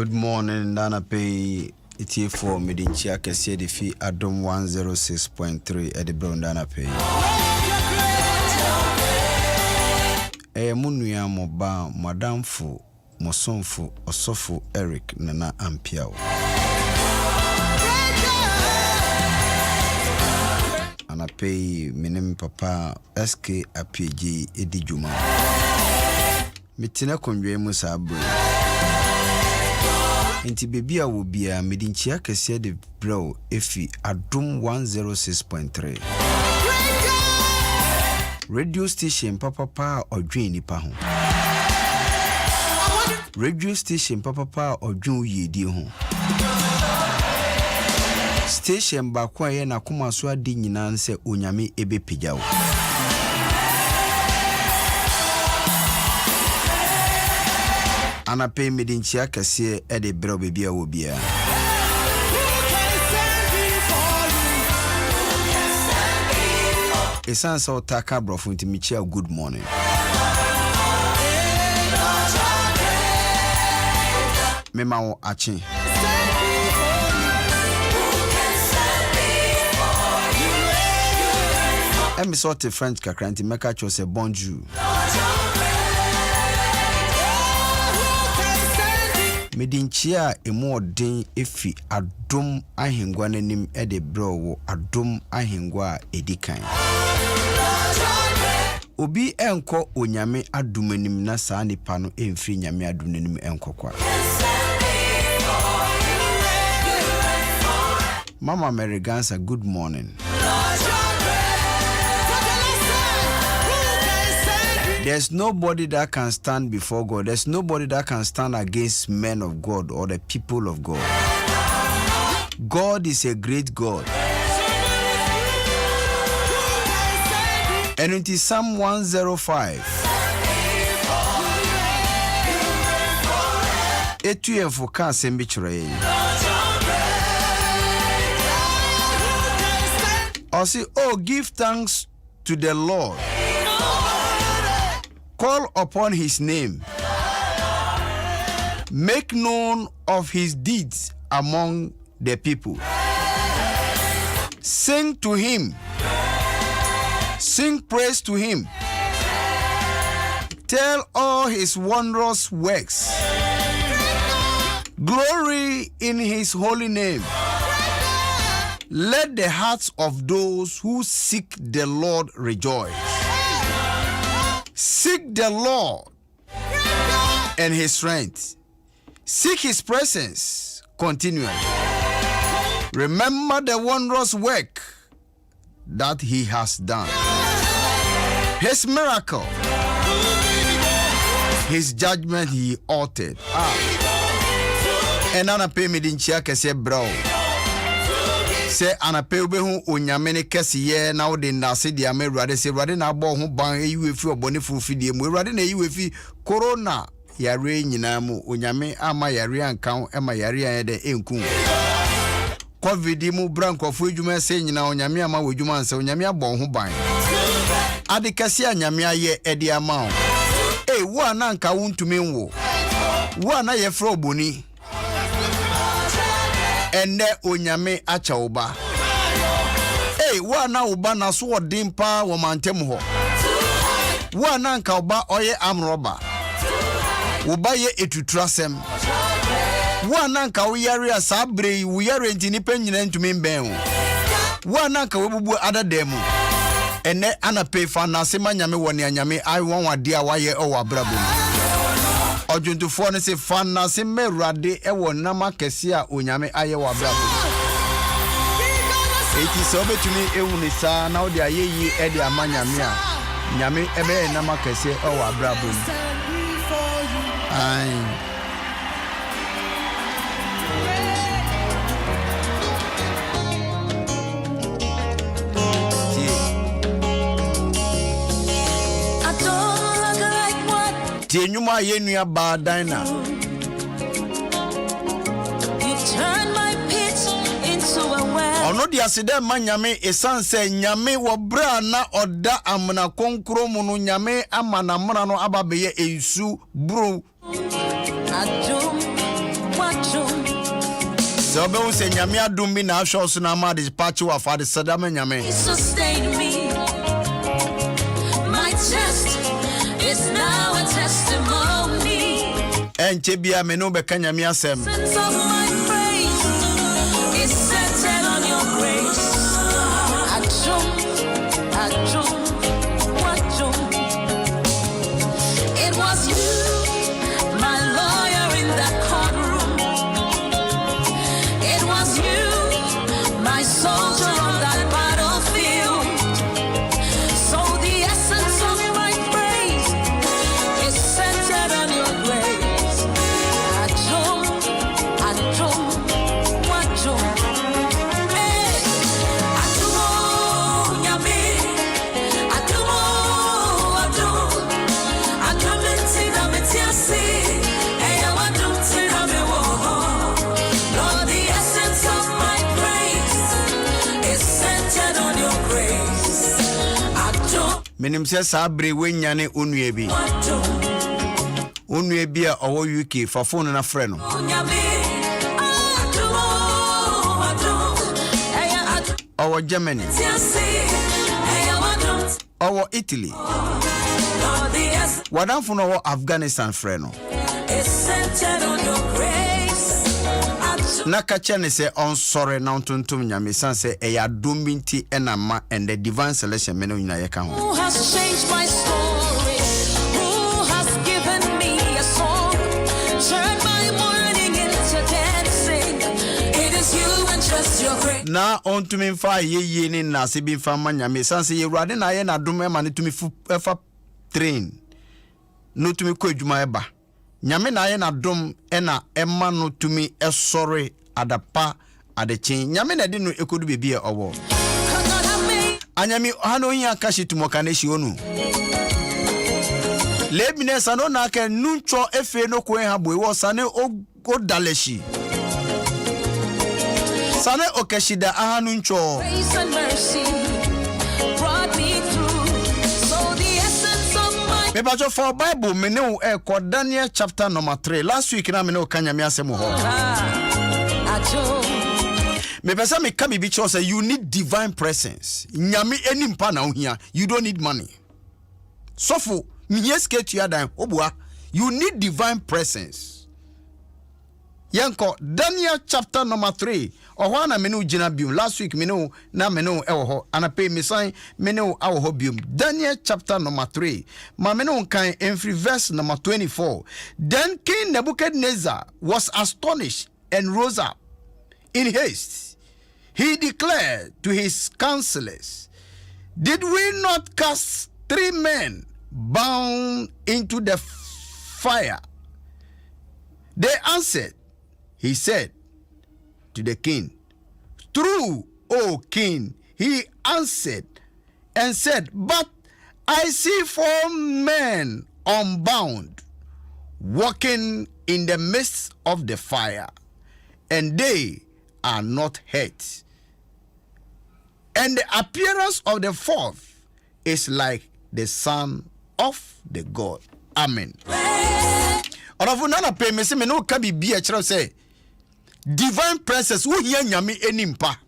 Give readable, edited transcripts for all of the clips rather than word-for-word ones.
Good morning, Dana Pay. It's here for Medinchia Kessiedi Fi Adom 106.3 at the Brown Dana Pay. Munuya Moba, Madame Fu, Mosonfu, Osofu Eric, Nana Ampiaw. And I pay Minim Papa SK APG Edijuma. Mitina Konjwe Musabu. Inti bebia wo bia medinchia kese de bro efi Adom 106.3 radio station papa odwen nipa ho radio station papa odwen yedi ho station ba kwa ye na koma so ade nyina nse onyame ebepigya wo ana pay medinchia kese e de bro bebia wo bia esansa otaka bro funti michia good morning mema wo achi emi sorte French kakranti meka chose bonjour Medinchia emu odin efi Adom Ahengua nanim e de bro wo Adom Ahengua edikan obi enko onyame adum anim na saa nipa no emfiri nyame adum nanim enkokwa Mama Americansa good morning There's nobody that can stand before God. There's nobody that can stand against men of God or the people of God. God is a great God. And it is Psalm 105. Etu enfoka sembichre. I say, oh, give thanks to the Lord. Call upon his name. Make known of his deeds among the people. Sing to him. Sing praise to him. Tell all his wondrous works. Glory in his holy name. Let the hearts of those who seek the Lord rejoice. Seek the Lord and his strength. Seek his presence continually. Remember the wondrous work that he has done. His miracle. His judgment he altered. And ana pe medinchia kese bro. Se anape obehu onyamene kesiye na ode ndase dia me Awurade se Awurade na agbo ho ban eyiwefi obone fufidie mu Awurade na eyiwefi corona yare nyina mu onyame ama yare ankan ema yare an de enku covid mu brankofo edwuma se nyina onyame ama wodwuma nse onyame agbo ho ban ade kese anyame aye ede ama o wo ananka wontumi nwo wo ana ye fro oboni ene onyame acha oba wana oba na so odimpa wo mantem ho wana nka oba oye amroba oba ye etutrasem wana nka wo yare asabre wo yare ntinipa nyina ntumi mben wana nka webubu adademu ene anape fa na sema nyame woni anyame ai won wade a waye o wabrabo Ojuntufoɔ ne se fa na se merade ewo nama kese a onyame aye wa brabo eti so betumi ewu ne sa na odi ayeyi e de amanyame a nyame ebe nama kese o wa brabo ai Tenyuma yenua badana. You turn my pit into a well. Ono di aside manyame esanse nyame wo bra na oda amna konkro mu no nyame amana mra no ababeye ensu bro. Adom So be won say nyame adom bi na ahwe so na ma de pachi wa fa de sadama nyame. Sustain me. My test is now a testimony. Enche bia me no be ka nyame asem. Sense of my praise is centered on your grace. Adom. It was you, my lawyer in that courtroom. It was you, my soldier on that battlefield. So the essence of my praise is centered on your grace. Adom. Hey, Adom, nyame. Lord, the essence of my praise is centered on your grace. Adom. Menim se sabre wenyane onue bi. Onue bi a owo UK fa phone na frɛ no. Owo Germany. Owo Italy. Wadamfo no wo Afghanistan frɛ no. It's centered on your grace. Na kacha ne se on sorry na ontontom nyame san se eya dominti enama and the divine selection me no nyina ye ka ho. Who has changed my story? Who has given me a song? Turn my mourning into dancing. It is you and just your grace. Na ontumi fa ye ni na se bi fa ma nyame san se ye wrade na ye na dom e ma ne tumi fu fa train. No tumi ko adwuma eba. Nyame na ye na dom e na ema no tumi esore adapa adechin. Nyame na de no ekodu bebi e owo. Anyami hano yin akashi tumoka ne shi onu. Lebine sano na ke nuncho efe no ko ha boy wo sane o daleshi. Sane okeshida ahanu ncho. Grace and mercy brought me through. So the essence of my Me ba for Bible me ne ko Daniel chapter number 3. Last week na me ne ka nyame asem ho. Me pesa me ka bibi cho say you need divine presence. Nyame enimpa na ohia. You don't need money. Sofo me yeske tu yadan obua. You need divine presence. Yanko Daniel chapter number 3. Ohwana menu jina bium. Last week menu na menu ewo anape mesan menu awo bium. Daniel chapter number 3. Ma menu kan in verse number 24. Then King Nebuchadnezzar was astonished and rose up in haste. He declared to his counselors, did we not cast 3 men bound into the fire? They answered, he said to the king, true, O king. He answered and said, but I see 4 men unbound, walking in the midst of the fire, and they are not hurt. And the appearance of the 4th is like the son of the God. Amen. Orafu nana pe me se me no ka bibia kire say divine presence wo hia nyame enimpa.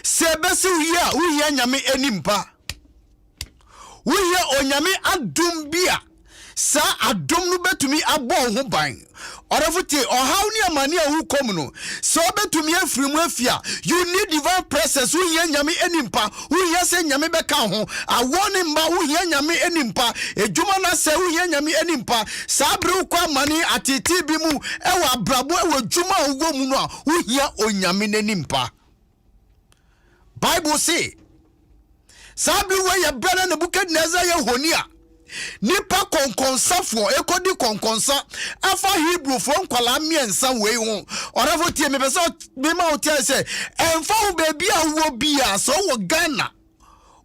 Se bese wo hia nyame enimpa. Wo hia onyame adom bia. Sa adom no betumi abo ho ban. Orafuti ohaw ni amane a wu kom no. So betumi afirimu afia. You need divine presence. Wo hia nyame enimpa. Wo hia se nyame beka ho. Awone mba wo hia nyame enimpa. Ejuma na se wo hia nyame enimpa. Sa bre kwa amane atiti bi mu ewa abrabo ewa juma wo mu no a wo hia onyame nenimpa. Bible say Sabi we ye brother Nebuchadnezzar ye honia. Nipa konkonsafo ekodi konkonsa afa Hebrew from kwala miensa we ho orafo tie me pese be ma otia se emfa wo baby a wo bia so wo Ghana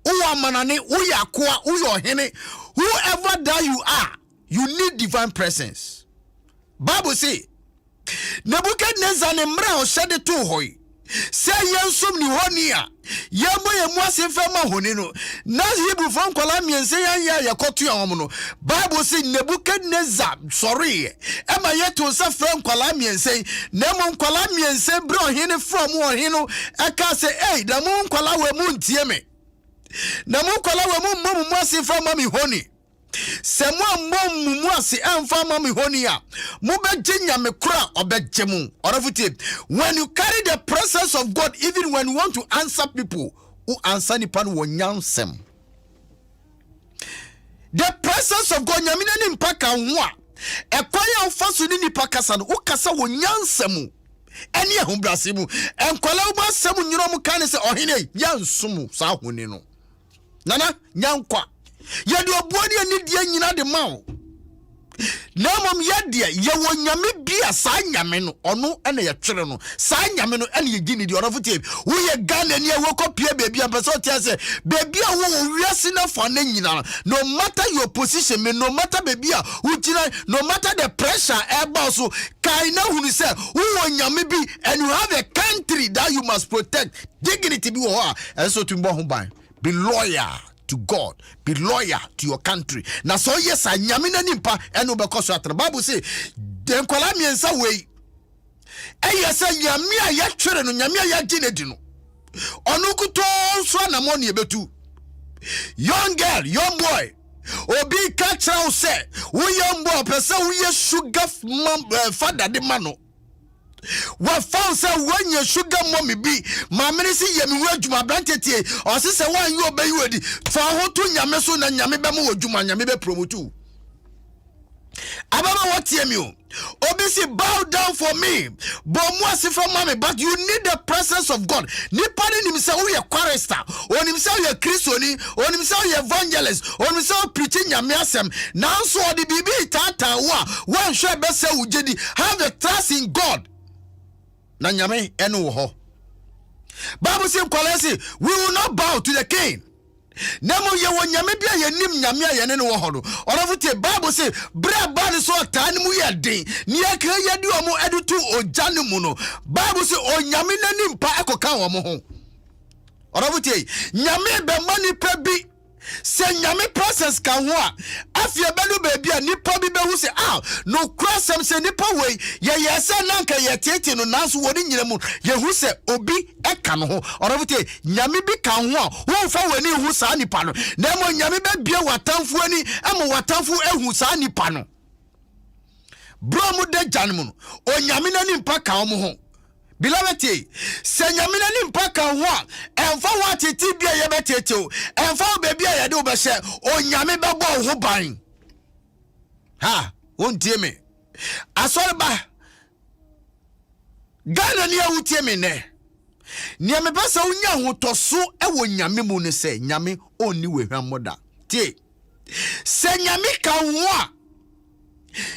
wo amanane wo yakoa wo hene whoever that you are, you need divine presence. Bible say Nebuchadnezzar ne mra o shede to hoy say yensum ni honi a yemo yemu asefa ma honi no na Hebrew from kwala miense ya yakotu ya no Bible say Nebuchadnezzar sorry e ma yeto sa from kwala miense na mo kwala miense bro hene from ohino aka say eh da mo kwala we mu ntie me na mo kwala we mu asefa ma mi honi se mo mu ase amfa ma mi honi a mo begye nyame kura obegye mu orafuti when you carry the presence of God even when you want to answer people who answer nipa no nyansem the presence of God nyame na nipa ka ho a ekwaya ofaso ni nipa kasa no ukasa wo nyansem eni ehumbrase mu enkwala wo asem nyiro mu kan se ohene yansom sa honi no nana nyankwa yede obuani ani dia nyina de mawo na mom yede ye wo nyame bia sa nyame no ono ene ye twere no sa nyame no ene ye gini di orofotie wo ye Ghana ni e wo kopie bebi ampese o tie se bebi a wo wiase na fa na nyina no matter your position me no matter bebi a wo gina no matter the pressure e ba so kai na hunu se wo nyame bi and you have a country that you must protect dignity bi wo ha enso tumbo ho ban be loyal to God, be loyal to your country. Na so yes a nyame na nimpa eno be koso atra. Bible say den kwala miensa we eya say nyame a ya twere no nyame a ya gine di no onu kuto so na mo ne betu young girl young boy obi catch out say we young boy person we sugar father de mano wa found say when your sugar mommy be my ministry yemi wadjuma brantetie o se wan you obey you edi fa ho to nyame so na nyame be mo wadjuma nyame be promote ababa what yemi o obi say bow down for me but mo asifra mommy but you need the presence of God nipa ni nim say we are chorister onim say we are Christiani onim say we are evangelist onim say preaching nyame asem now so the bibi tata wa sure be say ujedi have a trust in God na nyame eno wo ho Bible say kwalesi we will not bow to the king nemo ye wo nyame bia ye nim nyame a ye ne wo ho do orafutie Bible say bra ba ne so ta ne mu ye den ni aka ye di omo edutu ojane mu no Bible say o nyame nanim pa ekoka wo mo ho orafutie nyame be mani pa bi se nyame process ka ho a afia belu baby a nipa bi be hu se no crossem se nipa we ye se nanka ye tete no nanso woni nyina mu ye hu se obi eka no ho orabuti nyame bi ka ho a wo fa wani hu sa nipa no na mo nyame be bia watamfu ani emo watamfu ehu sa nipa no bro mu de janmu no o nyame na nimpa ka mo ho Beloved, se nyame na nimpa ka ho a emfa wa tete bia ye betete o emfa baby a ye de obehye o nyame bebo ho ban ha wontie me asore ba Ghana ni awutie me ne me pesa unya ho toso e wo nyame mu ne se nyame oni wehwamoda tie se nyame ka ho a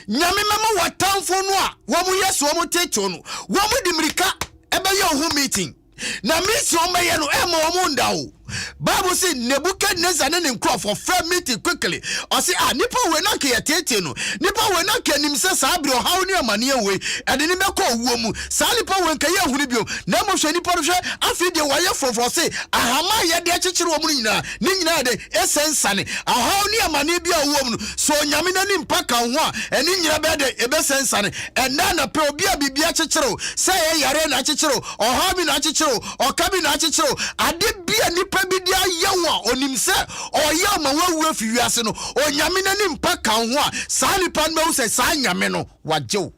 nyame mama watamfo no a wo mu yeso wo mu techo no wo mu dimirika ebe ye ho meeting na meeting o meye no e ma wo mu ndawo Bible say Nebuchadnezzar ne nkro for fair meeting quickly o say nipa we na ke yetete no nipa we na ke nim se sa abre o hawo ne amane we ede ne be ko wuo mu sa nipa we nka ye hunu bio na mo hwe nipa no hwe afi de waye for say ahama ye de akekere wo mu nyina ne nyina de esensane ahawo ne amane bia wuo mu so nyame na nimpa ka ho a ene nyina be de ebe sensane ena na pe obi a bibia akekere say ye yare na akekere o hawo na akekere o kabi na akekere ade bia nipa bidia yewa onimse oya ma wawu afi wiase no onyame na nimpa ka ho a saa nipa no wo se saa nyame no wajew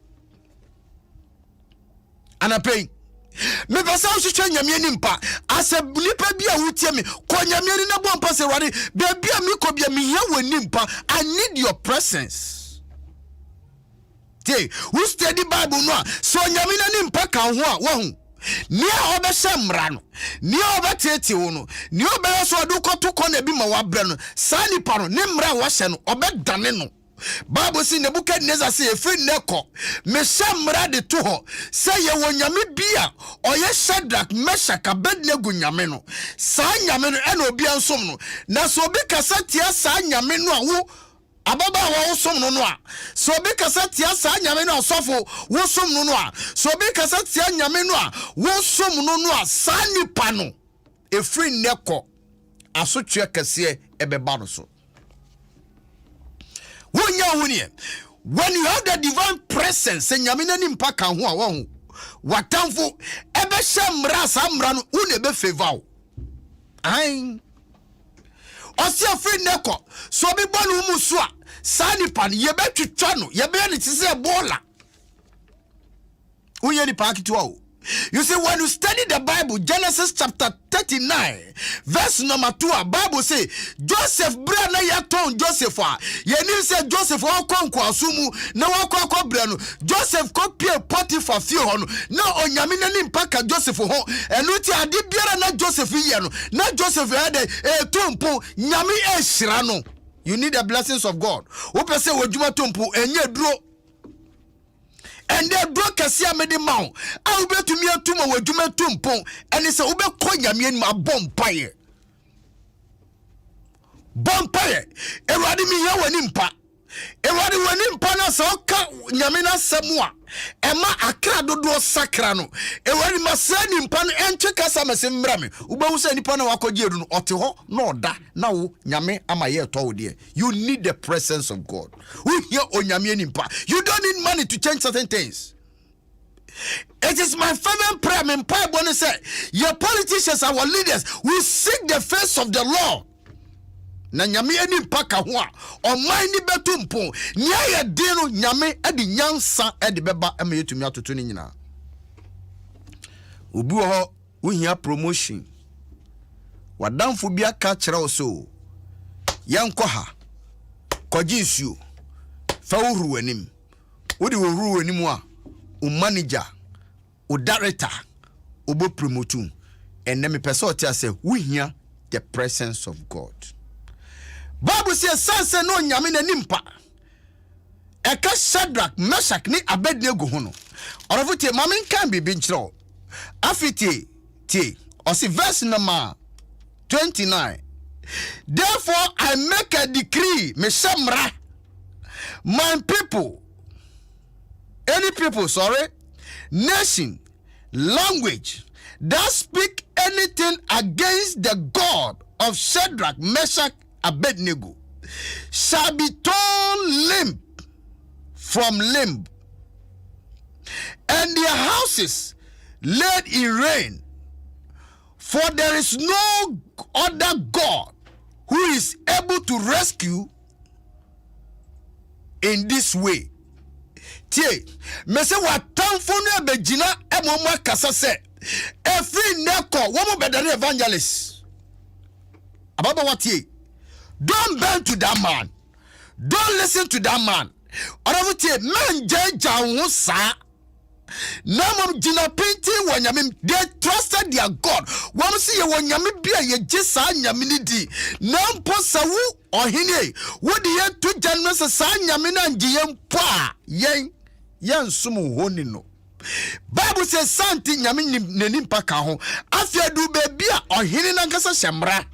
anapei me pesa wo hwehwe nyame nimpa ase nipa bia wutie me ko nyame ni na bompa se ware bia mi ko bia mi ya nimpa I need your presence te who study Bible no so nyame na nimpa ka ho a wo hu ni a obeshamra no ni obetete wo no ni obeso odukoto ko na bi ma wabre no sani pa no ne mra wo hye no obedane no Bible say Nebuchadnezzar say efri neko me shamra de to ho say ye wonyame bia oye Shadrach Meshach Abednego nyame no sa nyame no ena obi ansom no na so obi kasa tia sa nyame no a wo ababa wo som no no a so be kasa tia sa nyame no asofo wo som no no a so be kasa tia nyame no a wo som no no a sa nipa no efri nneko asotwe kase ebeba no so wonya huni when you have the divine presence nyame na nimpa ka ho a wo watamfo ebe shemra sa mra no une be favor ai osi afri nneko so be bonu mu so a sani pan ye betwitwa no ye be ne tise bola uye ni pakitu o. You see, when you study the Bible, Genesis chapter 39 verse number 2, Bible say Joseph brana yaton Joseph ye ni say Joseph okonko asumu na wakoko brano Joseph kopie Potiphar fie ho no na onyame na nimpaka Joseph ho enu ti ade biara na Joseph ye no na Joseph had tompo nyame ehira no. You need the blessings of God. Who say wodjuma tompo enye duro. And they broke a sia made mount. I will be to me a tumor with Juma Tumpon, and it's a ube koya me in my bompire. Bompire, eradi me ya wanimpa. Eradi wanimpa na soka nyamina samua. Emma akra dodo sakrano. Eradi masani mpan enche kasa mesembrame. Uba usa nipana wako jeru no oteho no da na wo nyame ama ye to de. You need the presence of God. We hear onyame nimpa. You don't need money to change certain things. It is my fervent prayer, my Bible say, your politicians, our leaders, will seek the face of the Lord. Na nyame ani mpaka ho a oman ni betumpo nya ye de no nyame adi nyansa edi beba ema yetumi atoto ni nyina obi ho wohia promotion wadamfo bi aka kire wo so yanko ha kwaji nsuo fa wohuru anim wodi wohuru anim a o manager o director obo promote enne me pese o tia say wohia the presence of God. Bible says sanse no nyame na nimpa eka Shadrach Meshach ni Abednego ho no orofute mamen kan bi nchiro afite tie osi verse number 29 therefore I make a decree me shamra my people any people nation language that speak anything against the God of Shadrach Meshach Abednego shall be torn limb from limb, and their houses laid in rain. For there is no other God who is able to rescue in this way. Tie, me se watamfo no abegina emoma kasa se every neko wo mo bedare evangelist. Ababa watie. Don't bend to that man. Don't listen to that man. Oravutie man jeja wo sa. Namam jina pinti wanyame they trusted their God. Wam si ye wanyame bia ye gisa nyame ni di. Nampo sawu ohine. Wodi ye to janwe sa nyame na ngiye mpo a yen sumu honi no. Bible says santi nyame neni mpaka ho. Afia du bebi a ohine na nkasa shemra.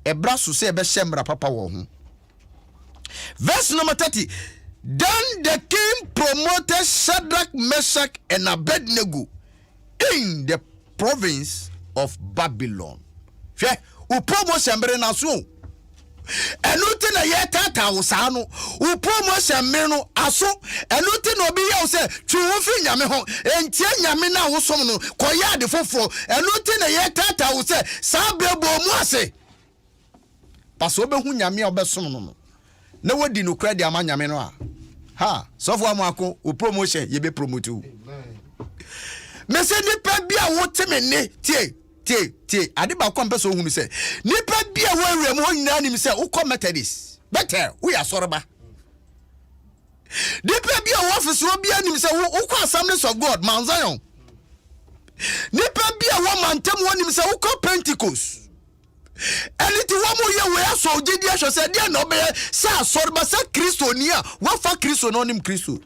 Ebra so say be shemra papa wo ho. Verse number 30. Then the king promoted Shadrach, Meshach, and Abednego in the province of Babylon. Upromotion na so. Enuti na yetata usano. Upromotion meno aso. Enuti no bi ya se twiwofi nyame ho. Entie nyame na wosom no koya de foforo. Enuti na yetata use sabebo mu ase. Paso be hu nyame obesom no. Na wodi no kredi ama nyame no a. Ha, so for amako o promotion ye be promote you. Me se nipa bia wo teme ne tie ade ba ko mpeso hunu se nipa bia wo awrem ho nyina nim se wo Methodist better we are sorba nipa bia wo office wo bia nim se wo ko Assemblies of God Mount Zion nipa bia wo mantem wo nim se wo ko Pentecost. Eliti wamo ye we aso ogidi asho se dia no be sa sorba sa Kristo ni a wa fa Kristo no nim Kristo.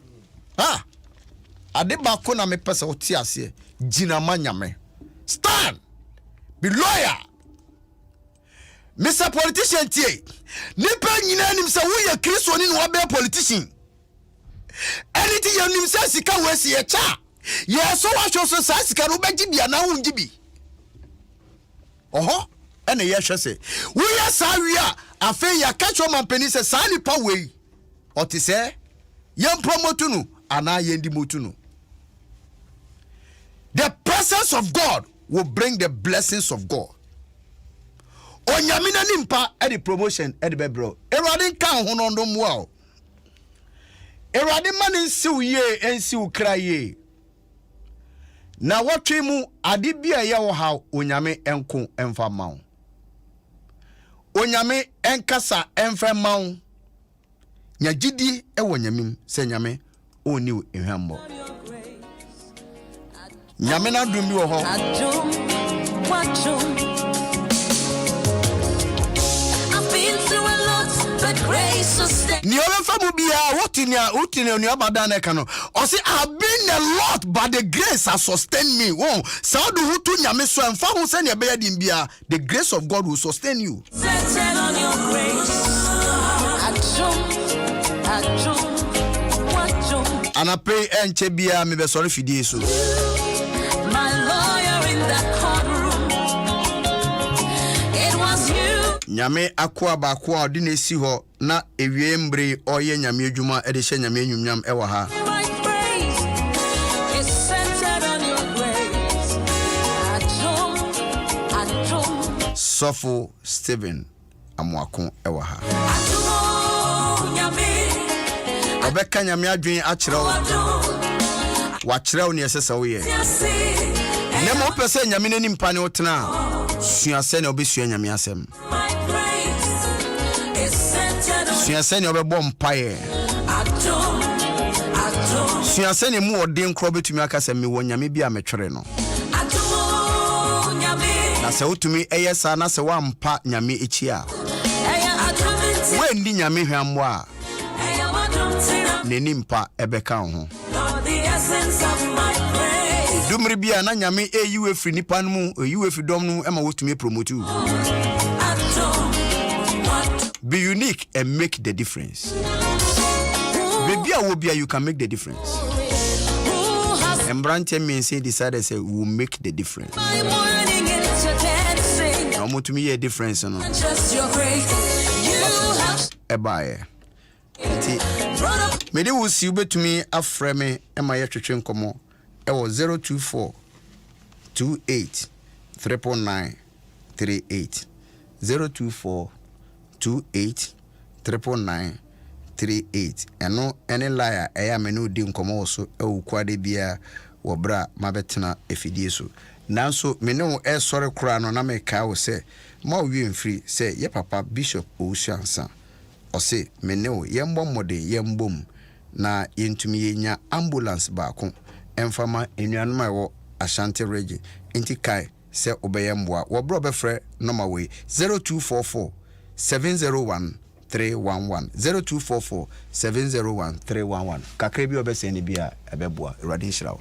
Ha. Ade ba ko na me pese oti ase gina manyame. Stand. Be loyal. Mr. Politician tie. Nipa nyina nim se wo ye Kristo ni no be politician. Anything you nim se sika wesi ye cha. Ye so wa hwo so sa sika no beji bia na won gibi. Oho, ene ye hwe se. Wo ya sa wi a afi ya ka cho mampani se sa nipa wei. Oti se yem promote nu ana ye ndi motu nu. The presence of God will bring the blessings of God. Onyamina nimpa e the promotion e the bebro. Erade kan ho no ndom wa. Erade mani nsiw ye ensiw kra ye. Na wotwe mu ade bia ye wo ha onyame enko emfa mawo. Onyame enkasa emfa mawo. Nya gidi e wo nyamim se nyame oni ehwambo. Nyame na dum bi wo ho. Ni obefa mu bia wotini oni abada na kano. O say I've been a lot but the grace has sustained me. Won sa do hutu nyame so emfa ho se ne be yadim bia the grace of God will sustain you. On your grace. Anape enche bia me be sorry fidie so. My lawyer in the courtroom. It was you. Nyame akwa ba kwa odi na esi ho na ewie mbre oye nyame adwuma e de hye nyame enwumnyam e wa ha. My praise is centered on your grace. Adom. Sofo Stephen Amwako e wa ha. Adom nyame. Obeka nyame adwen akyerɛ wo. Wa kyerɛ wo ne esesa wo ye. Ne mo pese nyame nani mpa ne wotena. Suase ne obesua nyame asem. My praise is centered on Suase ne obebɔ mpae. Adom. Suase ne mu ɔden kro betumi akasa me wɔ nyame bi a metwere no. Adom nyame. Na sɛ wotumi eyesa na sɛ wa mpa nyame echi a. Wendi nyame hwambo a. Neni mpa ebeka ho. Dumri bia na nyame eyiwe fri nipa no mu eyiwe fri dom no ema wotumi promote you. Be unique and make the difference. Baby a wo bia you can make the difference. And Branche means say decided say we will make the difference. No mo to me a difference no. Just your grace. You have Ebaye. Me de wo si ubetumi afrɛ me ema ye twetwe nkomo e wo 024 28 999 38 024 28 999 38 eno ene liar eya me no di nkomo so e wo kwade bia wo bra mabetena efidie so nanso me ne wo e sore kura no na me ka wo se ma wo wi mfiri se ye papa bishop Owusuansa o se me ne wo ye mbomode ye mbom na yentumi yenya ambulance baako emfama enuanoma ewo Ashanti region enti kai se obeye mboa wo bro befre number we 0244 701 311 0244 701 311 kakrebi obese ne bia ebeboa Erade Nhyirawo.